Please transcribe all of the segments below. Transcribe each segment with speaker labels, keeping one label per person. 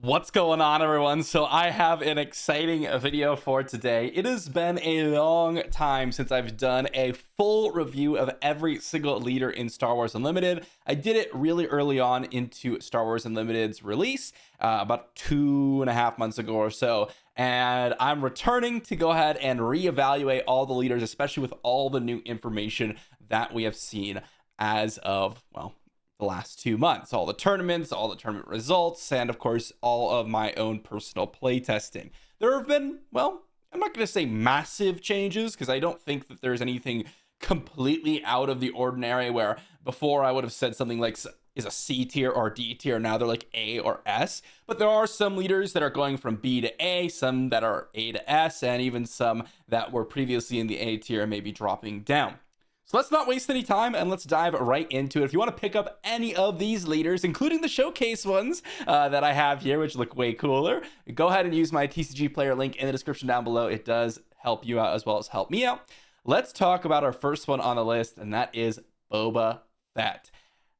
Speaker 1: What's going on, everyone? So I have an exciting video for today. It has been a long time since I've done a full review of every single leader in Star Wars Unlimited. I did it really early on into Star Wars Unlimited's release, about 2.5 months ago or so. And I'm returning to go ahead and reevaluate all the leaders, especially with all the new information that we have seen as of, well, the last 2 months, all the tournaments, all the tournament results, and of course all of my own personal playtesting. There have been, well, I'm not going to say massive changes, because I don't think that there's anything completely out of the ordinary, where before I would have said something like is a C tier or D tier, now they're like A or S. But there are some leaders that are going from B to A, some that are A to S, and even some that were previously in the A tier and maybe dropping down. So let's not waste any time and let's dive right into it. If you want to pick up any of these leaders, including the showcase ones that I have here, which look way cooler, go ahead and use my TCG player link in the description down below. It does help you out as well as help me out. Let's talk about our first one on the list, and that is Boba Fett.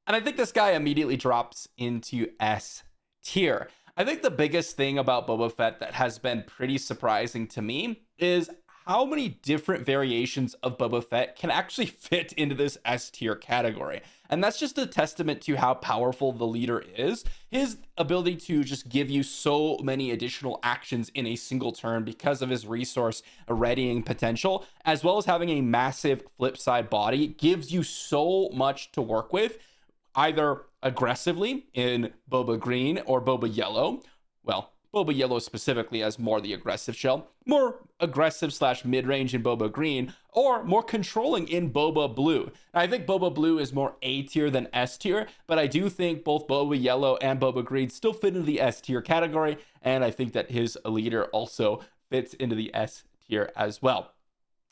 Speaker 1: And I think this guy immediately drops into S tier. I think the biggest thing about Boba Fett that has been pretty surprising to me is how many different variations of Boba Fett can actually fit into this S tier category. And that's just a testament to how powerful the leader is. His ability to just give you so many additional actions in a single turn because of his resource readying potential, as well as having a massive flip side body, gives you so much to work with, either aggressively in Boba Green or Boba Yellow. Well, Boba Yellow specifically as more the aggressive shell, more aggressive / mid-range in Boba Green, or more controlling in Boba Blue. Now, I think Boba Blue is more A tier than S tier, but I do think both Boba Yellow and Boba Green still fit into the S tier category, and I think that his leader also fits into the S tier as well.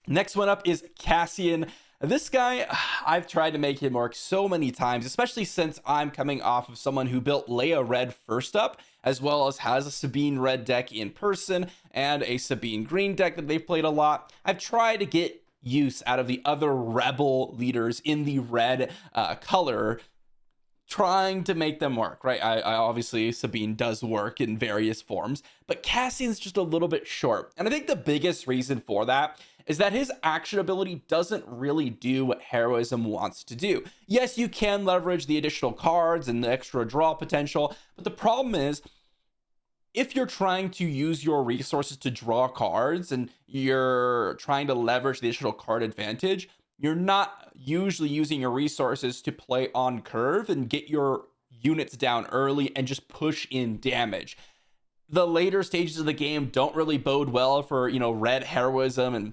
Speaker 1: Next one up is Cassian. This guy, I've tried to make him work so many times, especially since I'm coming off of someone who built Leia Red first up, as well as has a Sabine Red deck in person and a Sabine Green deck that they've played a lot. I've tried to get use out of the other Rebel leaders in the red color, trying to make them work, right? I obviously, Sabine does work in various forms, but Cassian's just a little bit short. And I think the biggest reason for that is that his action ability doesn't really do what heroism wants to do. Yes, you can leverage the additional cards and the extra draw potential, but the problem is, if you're trying to use your resources to draw cards and you're trying to leverage the additional card advantage, you're not usually using your resources to play on curve and get your units down early and just push in damage. The later stages of the game don't really bode well for, red heroism, and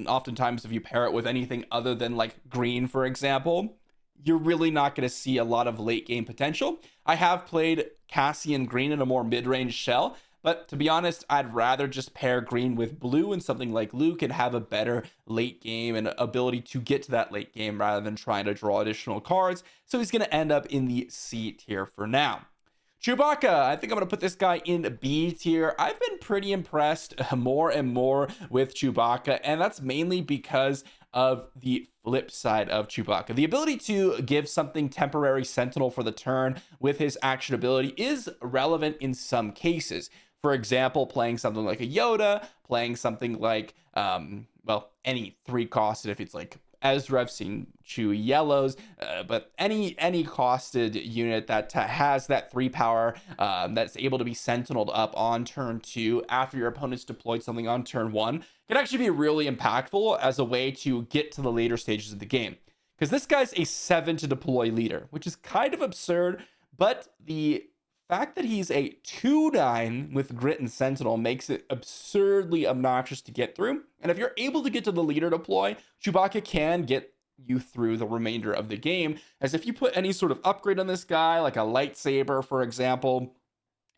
Speaker 1: oftentimes if you pair it with anything other than like green, for example, you're really not going to see a lot of late game potential. I have played Cassian Green in a more mid-range shell, but to be honest, I'd rather just pair green with blue and something like Luke and have a better late game and ability to get to that late game rather than trying to draw additional cards. So he's going to end up in the C tier for now. Chewbacca, I think I'm going to put this guy in B tier. I've been pretty impressed more and more with Chewbacca, and that's mainly because of the flip side of Chewbacca. The ability to give something temporary sentinel for the turn with his action ability is relevant in some cases. For example, playing something like a Yoda, playing something like, any 3-costed, if it's like Ezra, I've seen Chewie yellows, but any costed unit that has that 3 power that's able to be sentineled up on turn 2 after your opponent's deployed something on turn 1 can actually be really impactful as a way to get to the later stages of the game. Because this guy's a 7 to deploy leader, which is kind of absurd, but the fact that he's a 2/9 with Grit and Sentinel makes it absurdly obnoxious to get through. And if you're able to get to the leader deploy, Chewbacca can get you through the remainder of the game. As if you put any sort of upgrade on this guy, like a lightsaber, for example,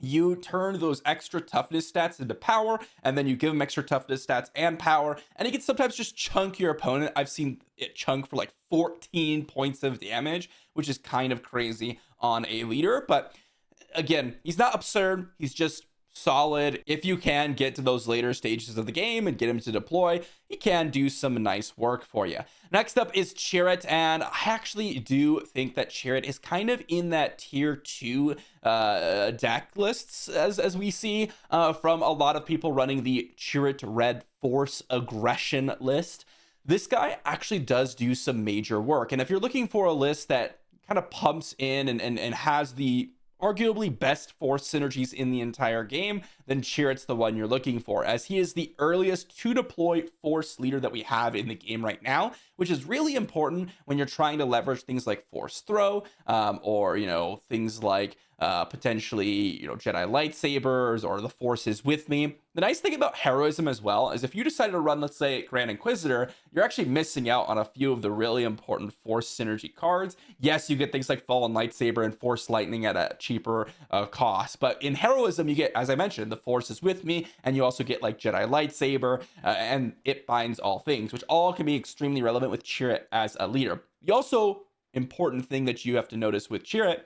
Speaker 1: you turn those extra toughness stats into power, and then you give him extra toughness stats and power, and he can sometimes just chunk your opponent. I've seen it chunk for like 14 points of damage, which is kind of crazy on a leader, but again, he's not absurd. He's just solid. If you can get to those later stages of the game and get him to deploy, he can do some nice work for you. Next up is Chirrut, and I actually do think that Chirrut is kind of in that tier 2 deck lists, as we see from a lot of people running the Chirrut Red Force Aggression list. This guy actually does do some major work, and if you're looking for a list that kind of pumps in and has the arguably best force synergies in the entire game, then Chirrut's the one you're looking for, as he is the earliest to deploy force leader that we have in the game right now, which is really important when you're trying to leverage things like force throw, or things like potentially Jedi lightsabers or the force is with me. The nice thing about heroism as well is if you decide to run, let's say, Grand Inquisitor, you're actually missing out on a few of the really important force synergy cards. Yes, you get things like Fallen Lightsaber and Force Lightning at a cheaper cost, but in heroism you get, as I mentioned, the force is with me, and you also get like Jedi lightsaber and it binds all things, which all can be extremely relevant with Chirrut as a leader. The also important thing that you have to notice with Chirrut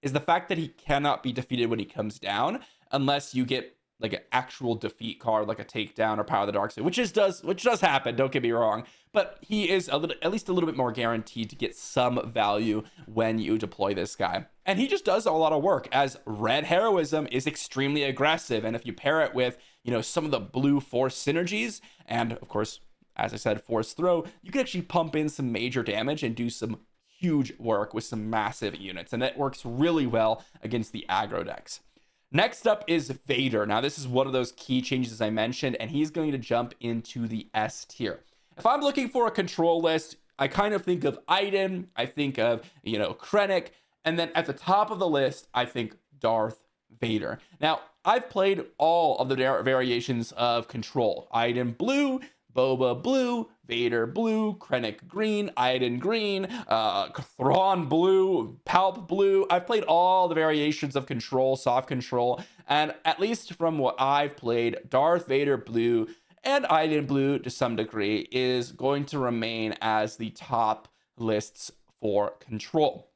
Speaker 1: is the fact that he cannot be defeated when he comes down unless you get like an actual defeat card, like a takedown or Power of the Dark Side, which does happen, don't get me wrong, but he is at least a little bit more guaranteed to get some value when you deploy this guy. And he just does a lot of work, as red heroism is extremely aggressive, and if you pair it with some of the blue force synergies, and of course, as I said, force throw, you can actually pump in some major damage and do some huge work with some massive units, and it works really well against the aggro decks. Next up is Vader. Now, this is one of those key changes I mentioned, and he's going to jump into the S tier. If I'm looking for a control list, I kind of think of Iden, I think of, Krennic, and then at the top of the list, I think Darth Vader. Now, I've played all of the variations of control. Iden blue, Boba blue, Vader blue, Krennic green, Iden green, Thrawn blue, Palp blue. I've played all the variations of control, soft control, and at least from what I've played, Darth Vader blue and Iden blue to some degree is going to remain as the top lists for control.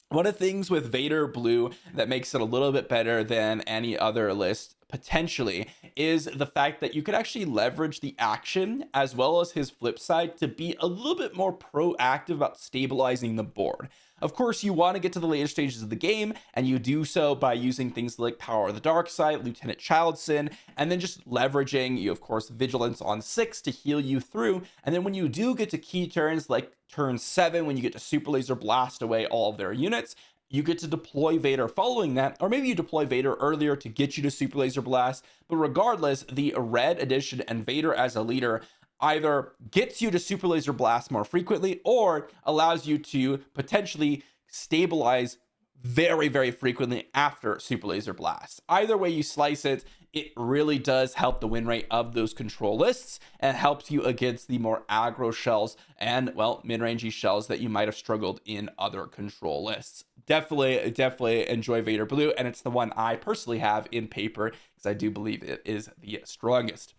Speaker 1: One of the things with Vader blue that makes it a little bit better than any other list potentially is the fact that you could actually leverage the action as well as his flip side to be a little bit more proactive about stabilizing the board. Of course, you want to get to the later stages of the game, and you do so by using things like Power of the Dark Side, Lieutenant Childson, and then just leveraging, of course, Vigilance on 6 to heal you through. And then when you do get to key turns like turn 7, when you get to Super Laser Blast away all of their units, you get to deploy Vader following that, or maybe you deploy Vader earlier to get you to Super Laser Blast. But regardless, the Red Edition and Vader as a leader either gets you to Super Laser Blast more frequently or allows you to potentially stabilize very, very frequently after Super Laser Blast. Either way you slice it, it really does help the win rate of those control lists and helps you against the more aggro shells and, well, mid-rangey shells that you might have struggled in other control lists. Definitely enjoy Vader Blue, and it's the one I personally have in paper because I do believe it is the strongest.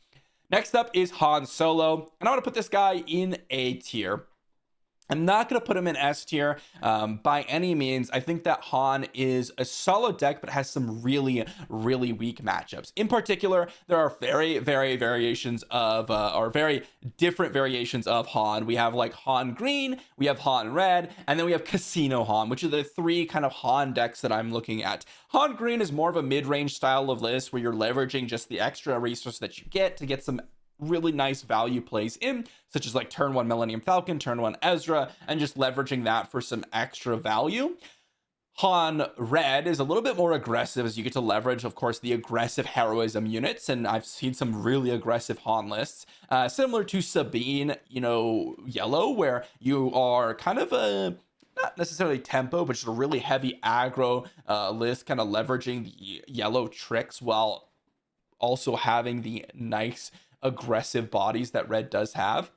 Speaker 1: Next up is Han Solo, and I want to put this guy in A tier. I'm not going to put him in S tier by any means. I think that Han is a solid deck, but has some really, really weak matchups. In particular, there are very, very variations of, or very different variations of Han. We have like Han Green, we have Han Red, and then we have Casino Han, which are the three kind of Han decks that I'm looking at. Han Green is more of a mid-range style of list where you're leveraging just the extra resource that you get to get some really nice value plays in, such as like turn 1 Millennium Falcon, turn 1 Ezra, and just leveraging that for some extra value. Han Red is a little bit more aggressive, as you get to leverage, of course, the aggressive heroism units, and I've seen some really aggressive Han lists, similar to Sabine, Yellow, where you are kind of a not necessarily tempo, but just a really heavy aggro list, kind of leveraging the yellow tricks while also having the nice aggressive bodies that Red does have.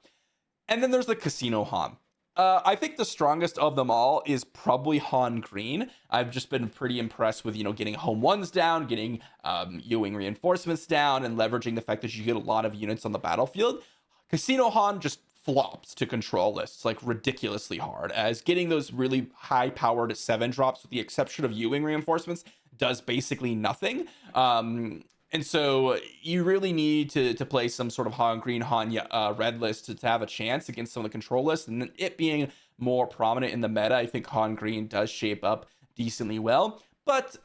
Speaker 1: And then there's the Casino Han. I think the strongest of them all is probably Han Green. I've just been pretty impressed with, getting home ones down, getting U-wing reinforcements down, and leveraging the fact that you get a lot of units on the battlefield. Casino Han just flops to control lists like ridiculously hard, as getting those really high powered 7 drops with the exception of U-wing reinforcements does basically nothing. And so you really need to play some sort of Han green, Han red list to have a chance against some of the control lists. And it being more prominent in the meta, I think Han green does shape up decently well. But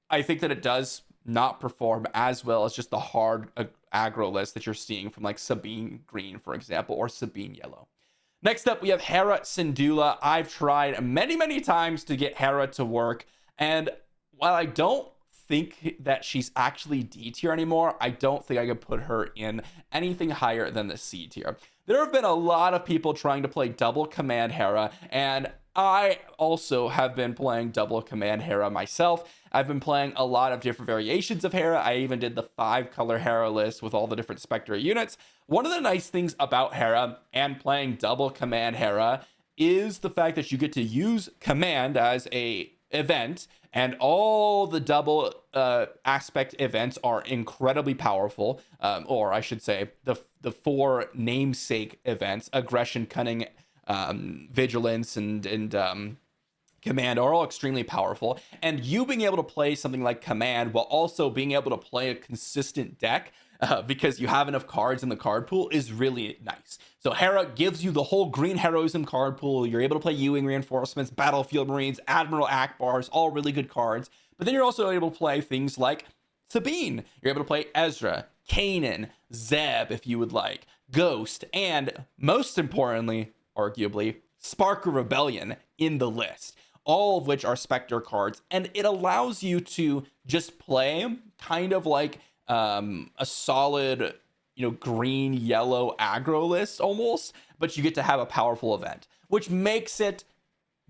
Speaker 1: I think that it does not perform as well as just the hard aggro list that you're seeing from like Sabine green, for example, or Sabine yellow. Next up, we have Hera Syndulla. I've tried many times to get Hera to work. And while I don't think that she's actually D tier anymore, I don't think I could put her in anything higher than the C tier. There have been a lot of people trying to play double command Hera, and I also have been playing double command Hera myself. I've been playing a lot of different variations of Hera. I even did the 5-color Hera list with all the different Spectre units. One of the nice things about Hera and playing double command Hera is the fact that you get to use command as a event, and all the double aspect events are incredibly powerful, or I should say the 4 namesake events: aggression, cunning, vigilance, and command are all extremely powerful. And you being able to play something like command while also being able to play a consistent deck because you have enough cards in the card pool is really nice. So Hera gives you the whole green heroism card pool. You're able to play Ewing reinforcements, Battlefield Marines, Admiral Akbars, all really good cards. But then you're also able to play things like Sabine. You're able to play Ezra, Kanan, Zeb if you would like, Ghost, and most importantly, arguably, Spark of Rebellion in the list, all of which are Spectre cards. And it allows you to just play kind of like a solid, green, yellow aggro list almost, but you get to have a powerful event, which makes it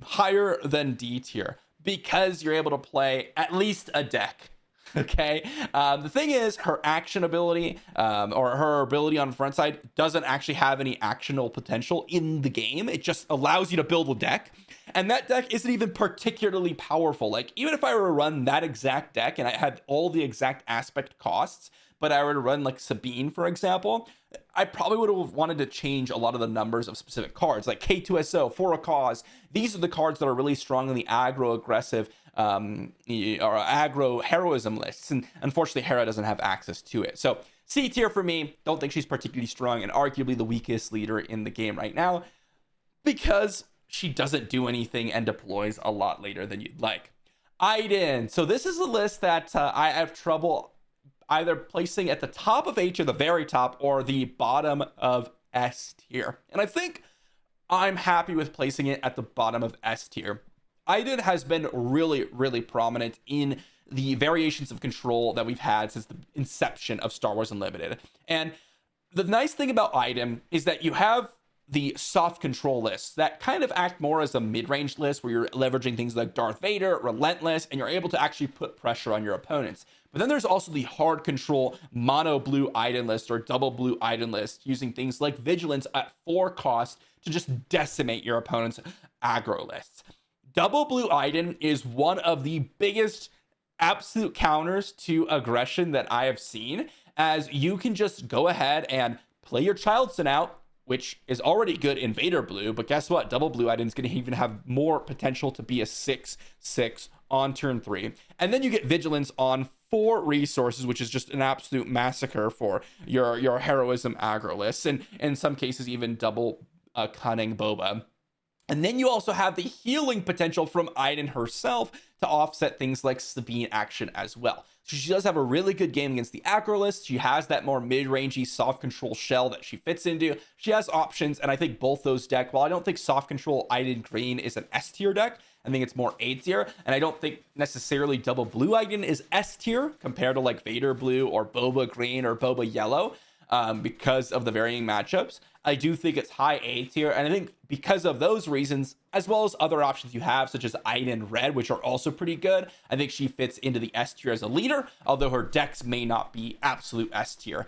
Speaker 1: higher than D tier because you're able to play at least a deck. Okay. The thing is, her action ability or her ability on the front side doesn't actually have any actionable potential in the game. It just allows you to build a deck, and that deck isn't even particularly powerful. Like, even if I were to run that exact deck and I had all the exact aspect costs, but I were to run like Sabine, for example, I probably would have wanted to change a lot of the numbers of specific cards, like K2SO, For a Cause. These are the cards that are really strong in the aggro aggressive or aggro heroism lists, and unfortunately Hera doesn't have access to it. So C tier for me. Don't think she's particularly strong, and arguably the weakest leader in the game right now because she doesn't do anything and deploys a lot later than you'd like. Iden. So this is a list that I have trouble either placing at the top of H or the very top or the bottom of S tier, and I think I'm happy with placing it at the bottom of S tier. Iden has been really prominent in the variations of control that we've had since the inception of Star Wars Unlimited. And the nice thing about Iden is that you have the soft control lists that kind of act more as a mid-range list where you're leveraging things like Darth Vader, Relentless, and you're able to actually put pressure on your opponents. But then there's also the hard control mono blue Iden list or double blue Iden list using things like Vigilance at 4 cost to just decimate your opponent's aggro lists. Double blue Iden is one of the biggest absolute counters to aggression that I have seen, as you can just go ahead and play your Childson out, which is already good in Vader blue, but guess what? Double blue Iden's going to even have more potential to be a 6/6 on turn 3. And then you get Vigilance on 4 resources, which is just an absolute massacre for your heroism aggro lists, and in some cases even double cunning Boba. And then you also have the healing potential from Iden herself to offset things like Sabine action as well. So she does have a really good game against the aggro list. She has that more mid-rangey soft control shell that she fits into. She has options, and I think both those decks, while I don't think soft control Iden green is an S tier deck, I think it's more A tier, and I don't think necessarily double blue Iden is S tier compared to like Vader blue or Boba green or Boba yellow. Because of the varying matchups, I do think it's high A tier, and I think because of those reasons, as well as other options you have, such as Iden red, which are also pretty good, I think she fits into the S tier as a leader, although her decks may not be absolute S tier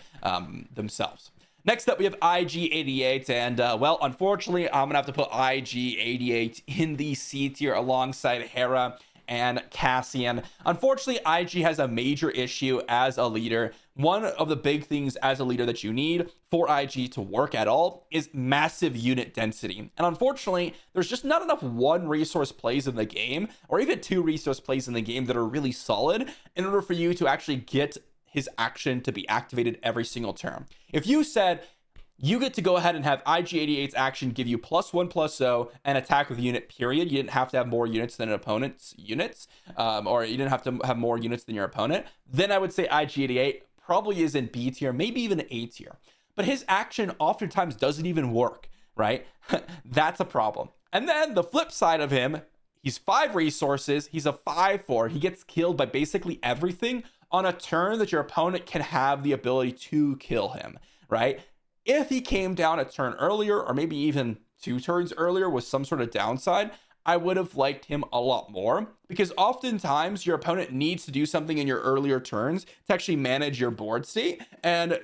Speaker 1: themselves. Next up, we have IG-88, and well, unfortunately, I'm gonna have to put IG-88 in the C tier alongside Hera and Cassian. Unfortunately, IG has a major issue as a leader. One of the big things as a leader that you need for IG to work at all is massive unit density. And unfortunately, there's just not enough 1 resource plays in the game, or even 2 resource plays in the game that are really solid in order for you to actually get his action to be activated every single turn. If you said you get to go ahead and have IG-88's action give you +1/+0 and attack with unit, period. You didn't have to have more units than an opponent's units, or you didn't have to have more units than your opponent. Then I would say IG-88 probably is in B tier, maybe even A tier. But his action oftentimes doesn't even work, right? That's a problem. And then the flip side of him, he's 5 resources, he's a 5/4, he gets killed by basically everything on a turn that your opponent can have the ability to kill him, right? If he came down a turn earlier, or maybe even 2 turns earlier with some sort of downside, I would have liked him a lot more, because oftentimes your opponent needs to do something in your earlier turns to actually manage your board state. And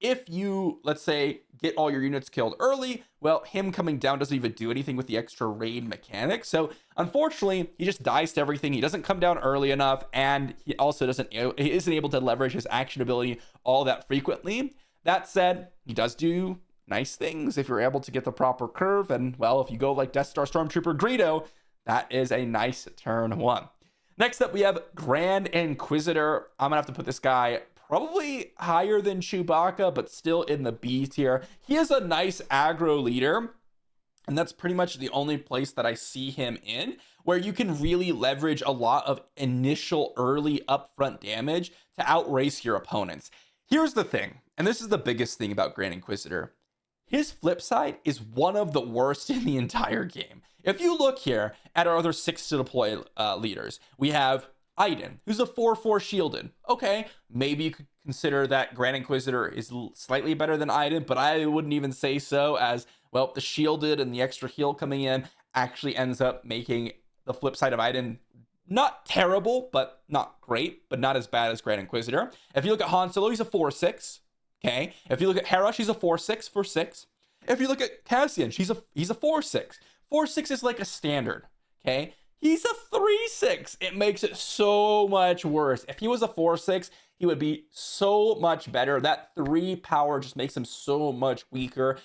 Speaker 1: if you, let's say, get all your units killed early, well, him coming down doesn't even do anything with the extra raid mechanic. So unfortunately, he just dies to everything. He doesn't come down early enough, and he also he isn't able to leverage his action ability all that frequently. That said, he does do nice things if you're able to get the proper curve. And, well, if you go like Death Star Stormtrooper Greedo, that is a nice turn 1. Next up, we have Grand Inquisitor. I'm going to have to put this guy probably higher than Chewbacca, but still in the B tier. He is a nice aggro leader, and that's pretty much the only place that I see him in, where you can really leverage a lot of initial early upfront damage to outrace your opponents. Here's the thing, and this is the biggest thing about Grand Inquisitor. His flip side is one of the worst in the entire game. If you look here at our other 6 to deploy leaders, we have Iden, who's a 4/4 shielded. Okay, maybe you could consider that Grand Inquisitor is slightly better than Iden, but I wouldn't even say so, as, well, the shielded and the extra heal coming in actually ends up making the flip side of Iden not terrible, but not great, but not as bad as Grand Inquisitor. If you look at Han Solo, he's a 4/6. Okay. If you look at Hera, she's a 4/6 for 6. If you look at Cassian, he's a 4/6. 4/6 is like a standard. Okay. He's a 3/6. It makes it so much worse. If he was a 4/6, he would be so much better. That 3 power just makes him so much weaker.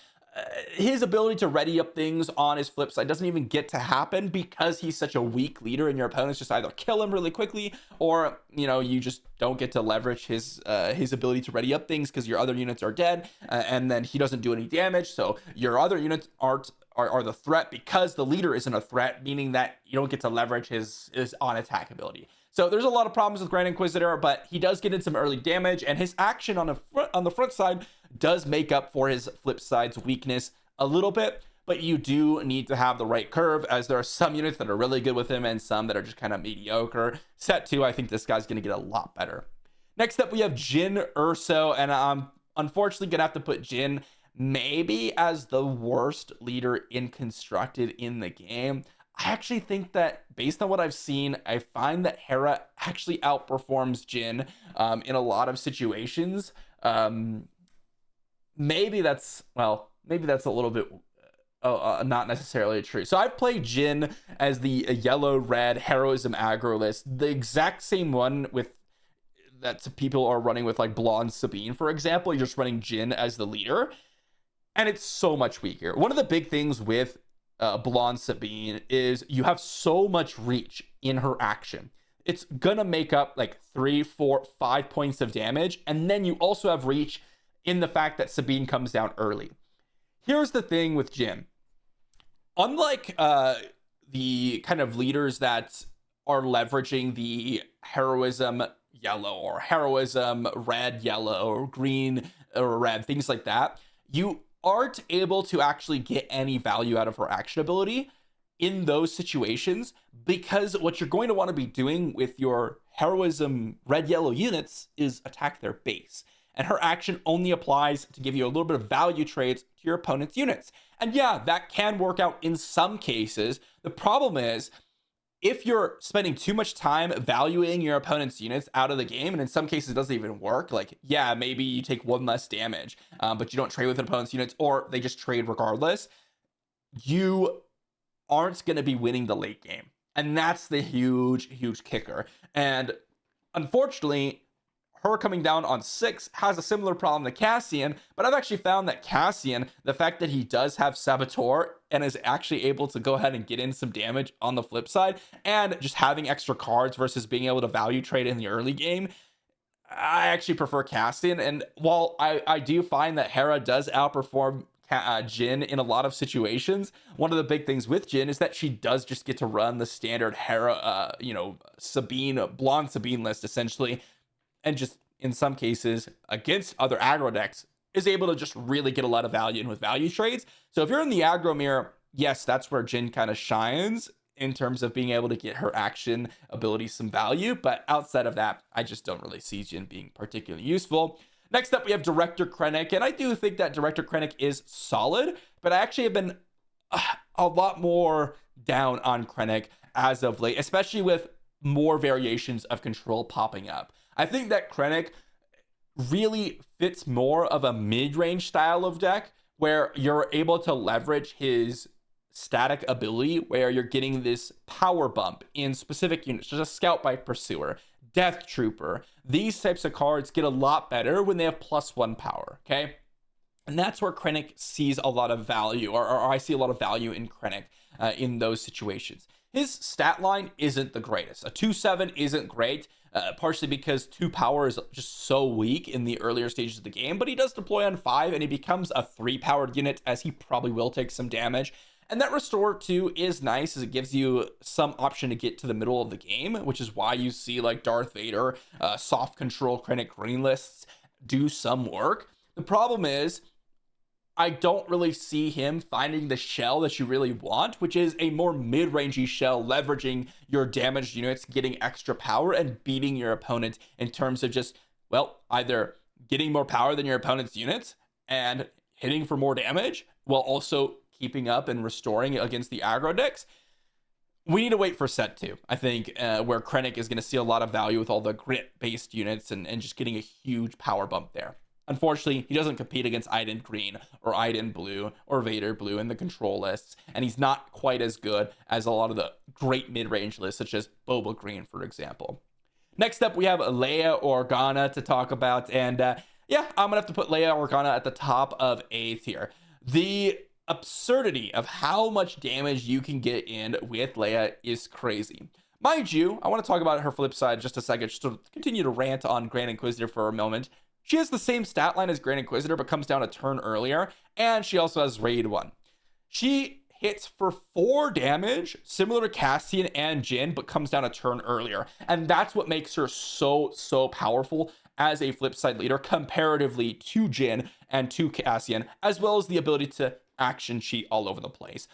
Speaker 1: His ability to ready up things on his flip side doesn't even get to happen because he's such a weak leader, and your opponents just either kill him really quickly, or, you know, you just don't get to leverage his ability to ready up things because your other units are dead, and then he doesn't do any damage. So your other units are the threat because the leader isn't a threat, meaning that you don't get to leverage his on attack ability. So there's a lot of problems with Grand Inquisitor, but he does get in some early damage, and his action on the front side does make up for his flip side's weakness a little bit. But you do need to have the right curve, as there are some units that are really good with him and some that are just kind of mediocre. Set 2, I think this guy's going to get a lot better. Next up, we have Jyn Erso, and I'm unfortunately going to have to put Jyn maybe as the worst leader in constructed in the game. I actually think that, based on what I've seen, I find that Hera actually outperforms Jyn in a lot of situations. Maybe that's a little bit not necessarily true. So I've played Jyn as the yellow-red heroism aggro list, the exact same one with that people are running with, like blonde Sabine, for example. You're just running Jyn as the leader, and it's so much weaker. One of the big things with blonde Sabine is you have so much reach in her action. It's gonna make up like 3, 4, 5 points of damage, and then you also have reach in the fact that Sabine comes down early. Here's the thing with Jyn. Unlike the kind of leaders that are leveraging the heroism yellow or heroism red, yellow, or green or red, things like that, you aren't able to actually get any value out of her action ability in those situations, because what you're going to want to be doing with your heroism red, yellow units is attack their base. And her action only applies to give you a little bit of value trades to your opponent's units. And yeah, that can work out in some cases. The problem is, if you're spending too much time valuing your opponent's units out of the game, and in some cases it doesn't even work, like, yeah, maybe you take 1 less damage, but you don't trade with an opponent's units, or they just trade regardless, you aren't going to be winning the late game. And that's the huge kicker. And unfortunately, her coming down on 6 has a similar problem to Cassian, but I've actually found that Cassian, the fact that he does have Saboteur and is actually able to go ahead and get in some damage on the flip side, and just having extra cards versus being able to value trade in the early game, I actually prefer Cassian, and while I do find that Hera does outperform Jin in a lot of situations, one of the big things with Jin is that she does just get to run the standard Hera, Sabine, blonde Sabine list essentially, and just in some cases against other aggro decks is able to just really get a lot of value in with value trades. So if you're in the aggro mirror, yes, that's where Jin kind of shines in terms of being able to get her action ability some value. But outside of that, I just don't really see Jin being particularly useful. Next up, we have Director Krennic, and I do think that Director Krennic is solid, but I actually have been a lot more down on Krennic as of late, especially with more variations of control popping up. I think that Krennic really fits more of a mid-range style of deck where you're able to leverage his static ability, where you're getting this power bump in specific units, just a Scout by Pursuer, Death Trooper. These types of cards get a lot better when they have +1 power, okay? And that's where Krennic sees a lot of value, or I see a lot of value in Krennic in those situations. His stat line isn't the greatest. A 2/7 isn't great, partially because 2 power is just so weak in the earlier stages of the game, but he does deploy on 5 and he becomes a 3-powered unit, as he probably will take some damage. And that Restore 2 is nice, as it gives you some option to get to the middle of the game, which is why you see like Darth Vader, soft control Krennic green lists do some work. The problem is, I don't really see him finding the shell that you really want, which is a more mid-rangey shell, leveraging your damaged units, getting extra power, and beating your opponent in terms of just, well, either getting more power than your opponent's units and hitting for more damage, while also keeping up and restoring against the aggro decks. We need to wait for set 2, I think, where Krennic is going to see a lot of value with all the grit-based units and just getting a huge power bump there. Unfortunately, he doesn't compete against Iden green or Iden blue or Vader blue in the control lists, and he's not quite as good as a lot of the great mid-range lists, such as Boba green, for example. Next up, we have Leia Organa to talk about, and yeah, I'm gonna have to put Leia Organa at the top of A tier. The absurdity of how much damage you can get in with Leia is crazy. Mind you, I want to talk about her flip side just a second, just to continue to rant on Grand Inquisitor for a moment. She has the same stat line as Grand Inquisitor, but comes down a turn earlier, and she also has Raid 1. She hits for 4 damage, similar to Cassian and Jin, but comes down a turn earlier. And that's what makes her so powerful as a flip side leader comparatively to Jin and to Cassian, as well as the ability to action cheat all over the place.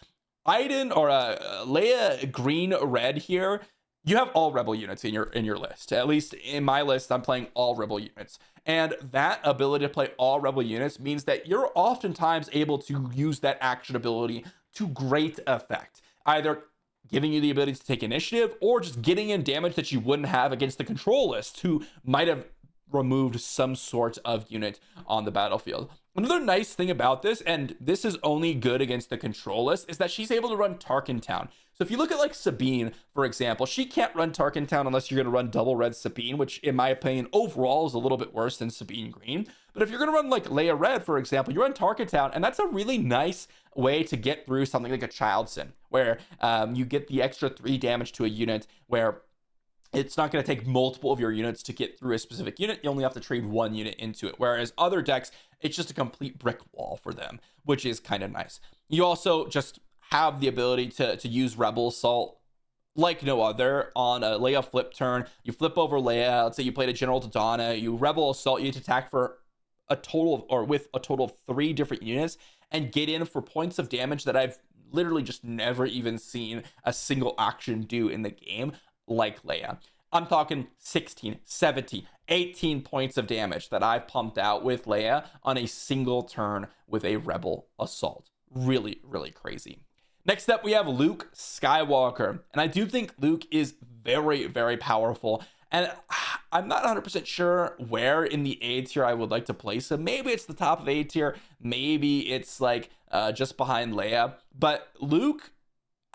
Speaker 1: Iden or Leia green red here, you have all rebel units in your list. At least in my list, I'm playing all rebel units. And that ability to play all rebel units means that you're oftentimes able to use that action ability to great effect, either giving you the ability to take initiative or just getting in damage that you wouldn't have against the control list, who might have removed some sort of unit on the battlefield. Another nice thing about this, and this is only good against the control list, is that she's able to run Tarkin Town. So if you look at like Sabine, for example, she can't run Tarkin Town unless you're going to run double red Sabine, which in my opinion overall is a little bit worse than Sabine green. But if you're going to run like Leia red, for example, you run Tarkin Town, and that's a really nice way to get through something like a Child Sin, where you get the extra 3 damage to a unit, where it's not going to take multiple of your units to get through a specific unit. You only have to trade 1 unit into it. Whereas other decks, it's just a complete brick wall for them, which is kind of nice. You also just have the ability to use Rebel Assault like no other on a Leia flip turn. You flip over Leia. Let's say you played a General Dodonna. You Rebel Assault. You attack for a total of, or with a total of 3 different units and get in for points of damage that I've literally just never even seen a single action do in the game like Leia. I'm talking 16, 17, 18 points of damage that I've pumped out with Leia on a single turn with a Rebel Assault. Really, really crazy. Next up, we have Luke Skywalker. And I do think Luke is very, very powerful. And I'm not 100% sure where in the A tier I would like to place him. Maybe it's the top of A tier. Maybe it's like just behind Leia. But Luke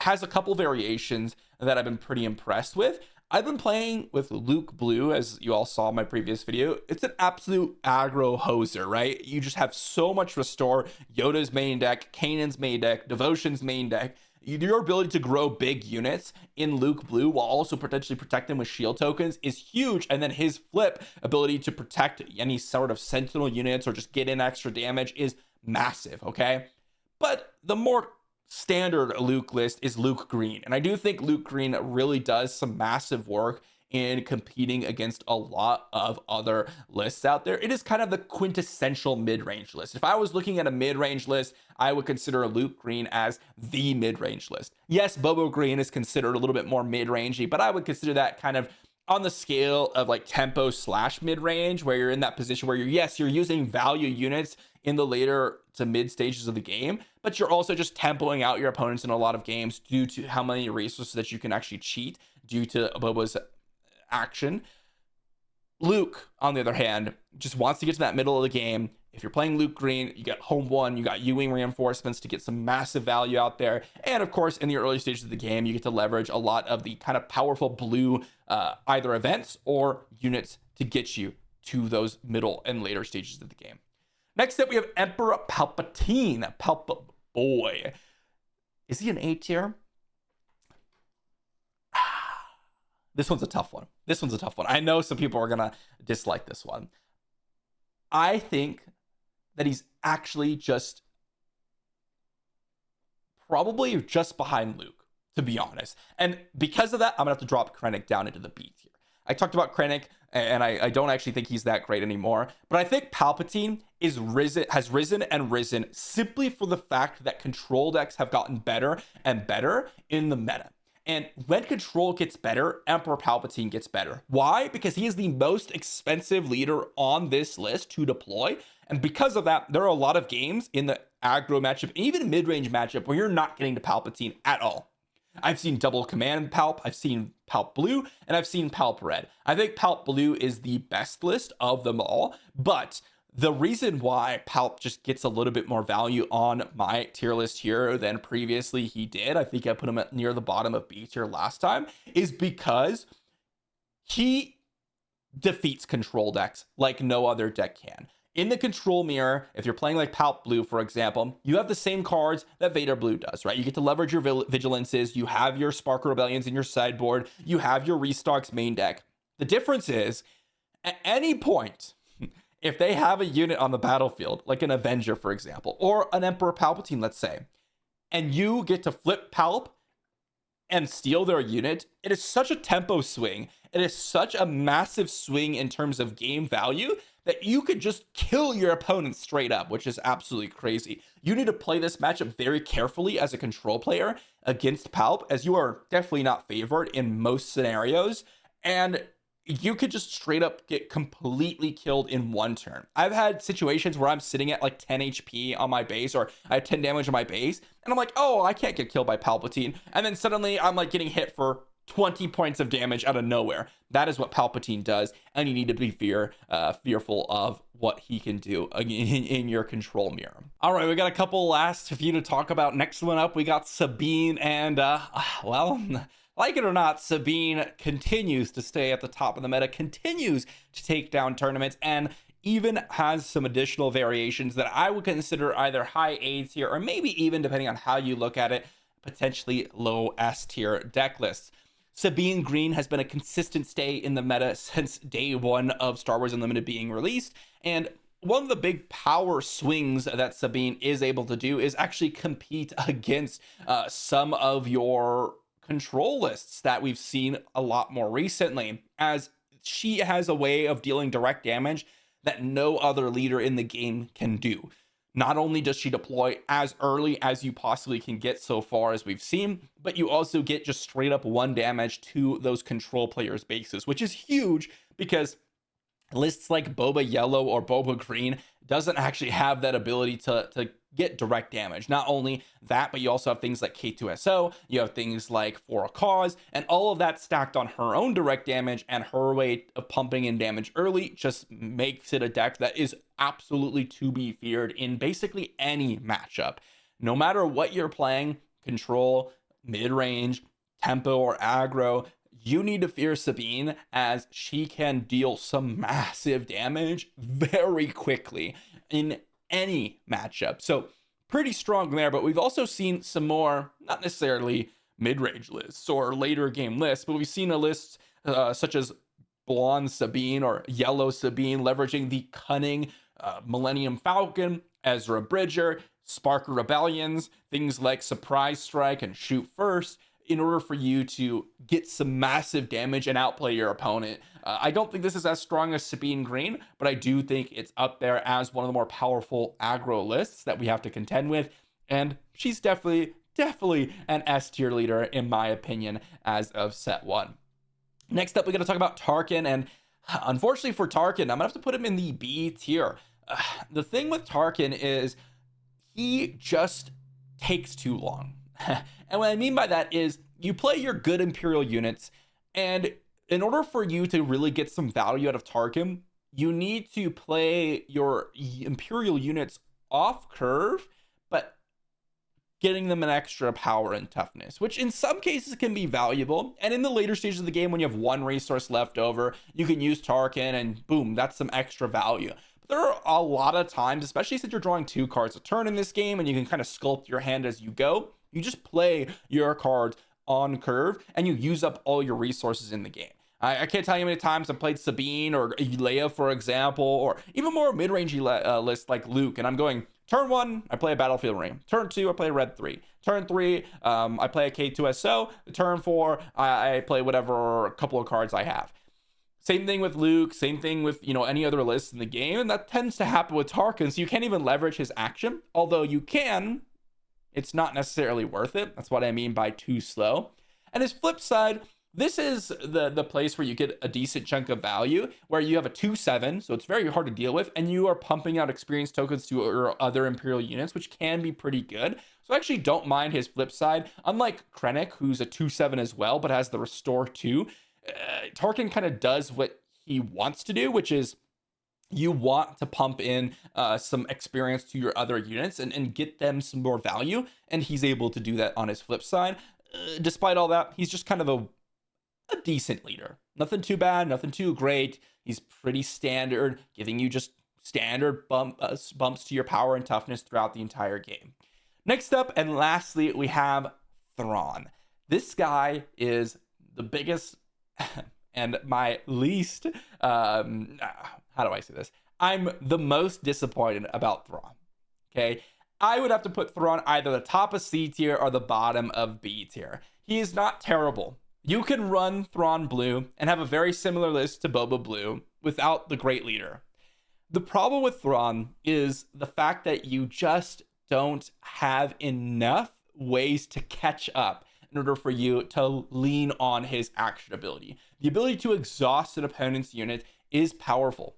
Speaker 1: has a couple variations that I've been pretty impressed with. I've been playing with Luke Blue, as you all saw in my previous video. It's an absolute aggro hoser, right? You just have so much restore. Yoda's main deck, Kanan's main deck, Devotion's main deck. your ability to grow big units in Luke Blue while also potentially protect them with shield tokens is huge. And then his flip ability to protect any sort of sentinel units or just get in extra damage is massive, okay? But the more standard Luke list is Luke Green. And I do think Luke Green really does some massive work in competing against a lot of other lists out there. It is kind of the quintessential mid-range list. If I was looking at a mid-range list, I would consider Luke Green as the mid-range list. Yes, Boba Green is considered a little bit more mid-rangey, but I would consider that kind of on the scale of like tempo / mid-range, where you're in that position where you're using value units in the later to mid stages of the game, but you're also just tempoing out your opponents in a lot of games due to how many resources that you can actually cheat due to Boba's action. Luke, on the other hand, just wants to get to that middle of the game. If you're playing Luke Green, you got home one, you got U-wing reinforcements to get some massive value out there. And of course, in the early stages of the game, you get to leverage a lot of the kind of powerful blue either events or units to get you to those middle and later stages of the game. Next up, we have Emperor Palpatine. Boy. Is he an A tier? This one's a tough one. I know some people are going to dislike this one. I think that he's actually just probably just behind Luke, to be honest. And because of that, I'm going to have to drop Krennic down into the B tier. I talked about Krennic, and I don't actually think he's that great anymore. But I think Palpatine has risen simply for the fact that control decks have gotten better and better in the meta. And when control gets better, Emperor Palpatine gets better. Why? Because he is the most expensive leader on this list to deploy. And because of that, there are a lot of games in the aggro matchup, and even mid-range matchup, where you're not getting to Palpatine at all. I've seen double command Palp, I've seen Palp Blue, and I've seen Palp Red. I think Palp Blue is the best list of them all, but the reason why Palp just gets a little bit more value on my tier list here than previously he did, I think I put him at near the bottom of B tier last time, is because he defeats control decks like no other deck can. In the control mirror, if you're playing like Palp Blue, for example, you have the same cards that Vader Blue does, right? You get to leverage your vigilances, you have your Sparker Rebellions in your sideboard, you have your Restocks main deck. The difference is, at any point, if they have a unit on the battlefield, like an Avenger, for example, or an Emperor Palpatine, let's say, and you get to flip Palp and steal their unit, it is such a tempo swing. It is such a massive swing in terms of game value that you could just kill your opponent straight up, which is absolutely crazy. You need to play this matchup very carefully as a control player against Palp, as you are definitely not favored in most scenarios. And you could just straight up get completely killed in one turn. I've had situations where I'm sitting at like 10 HP on my base, or I have 10 damage on my base, and I'm like, oh, I can't get killed by Palpatine. And then suddenly I'm like getting hit for 20 points of damage out of nowhere. That is what Palpatine does, and you need to be fearful of what he can do in your control mirror. All right, we got a couple last for you to talk about. Next one up, we got Sabine, and well, like it or not, Sabine continues to stay at the top of the meta, continues to take down tournaments, and even has some additional variations that I would consider either high A tier, or maybe even, depending on how you look at it, potentially low S tier deck lists. Sabine Green has been a consistent stay in the meta since day one of Star Wars Unlimited being released, and one of the big power swings that Sabine is able to do is actually compete against some of your control lists that we've seen a lot more recently, as she has a way of dealing direct damage that no other leader in the game can do. Not only does she deploy as early as you possibly can get so far as we've seen, but you also get just straight up 1 damage to those control players' bases, which is huge because lists like Boba Yellow or Boba Green doesn't actually have that ability to get direct damage. Not only that, but you also have things like K2SO, you have things like For a Cause, and all of that stacked on her own direct damage, and her way of pumping in damage early just makes it a deck that is absolutely to be feared in basically any matchup. No matter what you're playing, control, mid-range, tempo, or aggro, you need to fear Sabine, as she can deal some massive damage very quickly in any matchup. So pretty strong there, but we've also seen some more, not necessarily mid-range lists or later game lists, but we've seen a list such as Blonde Sabine or Yellow Sabine leveraging the cunning Millennium Falcon, Ezra Bridger, Sparker Rebellions, things like Surprise Strike and Shoot First, in order for you to get some massive damage and outplay your opponent. I don't think this is as strong as Sabine Green, but I do think it's up there as one of the more powerful aggro lists that we have to contend with. And she's definitely an S tier leader, in my opinion, as of set 1. Next up, we got to talk about Tarkin. And unfortunately for Tarkin, I'm going to have to put him in the B tier. The thing with Tarkin is he just takes too long. And what I mean by that is you play your good Imperial units, and in order for you to really get some value out of Tarkin, you need to play your Imperial units off curve, but getting them an extra power and toughness, which in some cases can be valuable. And in the later stages of the game, when you have one resource left over, you can use Tarkin and boom, that's some extra value. But there are a lot of times, especially since you're drawing 2 cards a turn in this game and you can kind of sculpt your hand as you go, you just play your cards on curve and you use up all your resources in the game. I can't tell you how many times I've played Sabine or Leia, for example, or even more mid-rangey lists like Luke, and I'm going, turn 1, I play a Battlefield Ring. Turn 2, I play a Red 3. Turn 3, I play a K2SO. Turn 4, I play whatever couple of cards I have. Same thing with Luke, same thing with, any other lists in the game, and that tends to happen with Tarkin, so you can't even leverage his action, although you can. It's not necessarily worth it. That's what I mean by too slow. And his flip side, this is the place where you get a decent chunk of value, where you have a 2/7, so it's very hard to deal with, and you are pumping out experience tokens to your other Imperial units, which can be pretty good. So I actually don't mind his flip side. Unlike Krennic, who's a 2/7 as well, but has the Restore 2, Tarkin kind of does what he wants to do, which is you want to pump in some experience to your other units and get them some more value, and he's able to do that on his flip side. Despite all that, he's just kind of a decent leader. Nothing too bad, nothing too great. He's pretty standard, giving you just standard bumps to your power and toughness throughout the entire game. Next up, and lastly, we have Thrawn. This guy is the biggest and my least, how do I say this? I'm the most disappointed about Thrawn, okay? I would have to put Thrawn either the top of C tier or the bottom of B tier. He is not terrible. You can run Thrawn Blue and have a very similar list to Boba Blue without the Great Leader. The problem with Thrawn is the fact that you just don't have enough ways to catch up in order for you to lean on his action ability. The ability to exhaust an opponent's unit is powerful.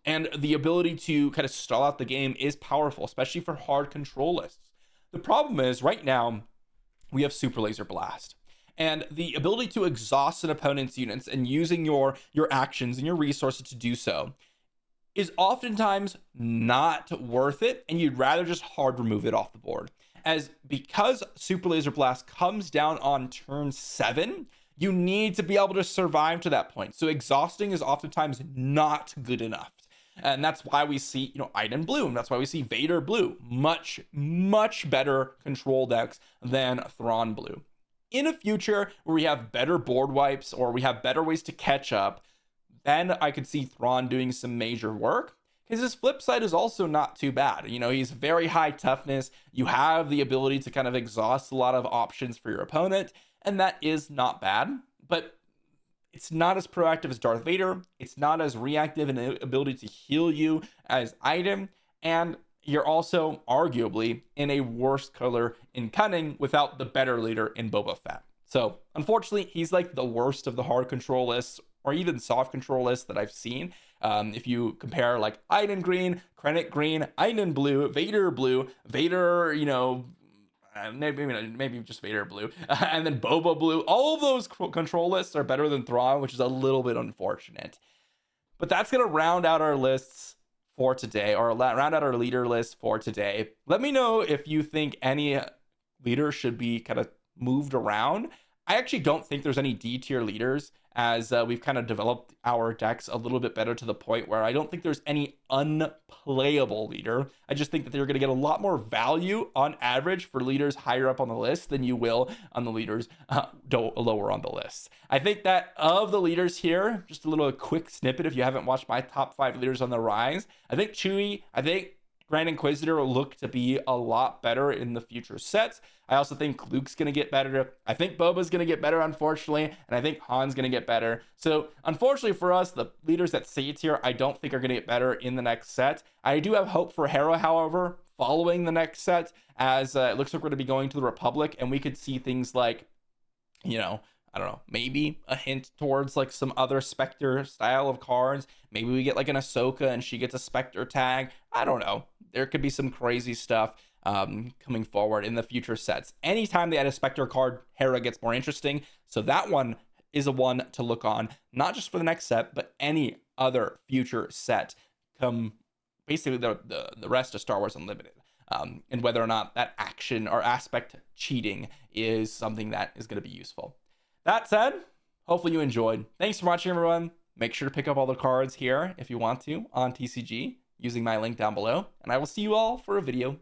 Speaker 1: And the ability to kind of stall out the game is powerful, especially for hard control lists. The problem is right now we have Super Laser Blast. And the ability to exhaust an opponent's units and using your actions and your resources to do so is oftentimes not worth it, and you'd rather just hard remove it off the board. Because Super Laser Blast comes down on turn 7, you need to be able to survive to that point. So exhausting is oftentimes not good enough. And that's why we see, Iden Blue, and that's why we see Vader Blue. Much, much better control decks than Thrawn Blue. In a future where we have better board wipes or we have better ways to catch up, then I could see Thrawn doing some major work. Because his flip side is also not too bad. He's very high toughness. You have the ability to kind of exhaust a lot of options for your opponent, and that is not bad. But it's not as proactive as Darth Vader. It's not as reactive in the ability to heal you as Iden. And you're also arguably in a worse color in Cunning without the better leader in Boba Fett. So unfortunately, he's like the worst of the hard control lists or even soft control lists that I've seen. If you compare like Iden Green, Krennic Green, Iden Blue, Vader, maybe just Vader Blue, and then Boba Blue, all of those control lists are better than Thrawn, which is a little bit unfortunate. But that's going to round out our lists for today, or round out our leader list for today. Let me know if you think any leader should be kind of moved around. I actually don't think there's any D tier leaders as we've kind of developed our decks a little bit better to the point where I don't think there's any unplayable leader. I just think that they're going to get a lot more value on average for leaders higher up on the list than you will on the leaders lower on the list. I think that of the leaders here, just a little quick snippet if you haven't watched my top 5 leaders on the rise, I think Chewie, I think Grand Inquisitor will look to be a lot better in the future sets. I also think Luke's going to get better. I think Boba's going to get better, unfortunately, and I think Han's going to get better. So, unfortunately for us, the leaders that see it here, I don't think are going to get better in the next set. I do have hope for Hera, however, following the next set, as it looks like we're going to be going to the Republic, and we could see things like, you know, I don't know, maybe a hint towards like some other Spectre style of cards. Maybe we get like an Ahsoka and she gets a Spectre tag. I don't know. There could be some crazy stuff coming forward in the future sets. Anytime they add a Spectre card, Hera gets more interesting. So that one is a one to look on, not just for the next set, but any other future set come basically the rest of Star Wars Unlimited. And whether or not that action or aspect cheating is something that is going to be useful. That said, hopefully you enjoyed. Thanks for watching, everyone. Make sure to pick up all the cards here if you want to on TCG using my link down below. And I will see you all for a video